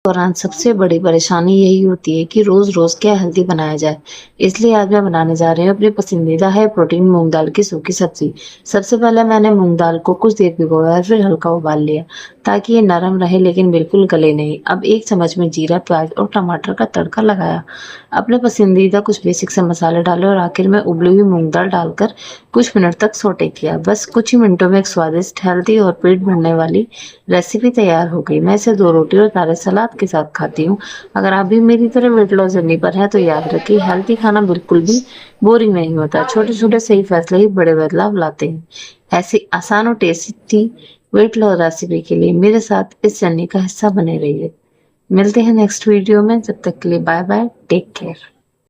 दौरान सबसे बड़ी परेशानी यही होती है कि रोज-रोज क्या हेल्दी बनाया जाए। इसलिए आज मैं बनाने जा रही हूँ अपनी पसंदीदा हाई प्रोटीन मूँग दाल की सूखी सब्ज़ी। सबसे पहले मैंने मूँग दाल को कुछ देर भिगोया और फिर हल्का उबाल लिया ताकि ये नरम रहे लेकिन बिल्कुल गले नहीं। अब 1 चम्मच में जीरा, प्याज़ और टमाटर का तड़का लगाया। अपने पसंदीदा कुछ बेसिक से मसाले डाले और आखिर में उबली हुई मूँग दाल डालकर कुछ मिनट तक सौटे किया। बस कुछ ही मिनटों में एक स्वादिष्ट, हेल्दी और पेट भरने वाली रेसिपी तैयार हो गई। मैं इसे 2 रोटी और ताज़ा सलाद के साथ खाती हूँ। अगर आप भी मेरी तरह वेट लॉस जर्नी पर हैं तो याद रखिए हेल्दी खाना बिल्कुल भी बोरिंग नहीं होता। छोटे-छोटे सही फैसले ही बड़े बदलाव लाते हैं। ऐसी आसान और टेस्टी वेट लॉस रेसिपी के लिए मेरे साथ इस जर्नी का हिस्सा बने रहिए। मिलते हैं नेक्स्ट वीडियो में, तब तक के लिए बाय बाय, टेक केयर।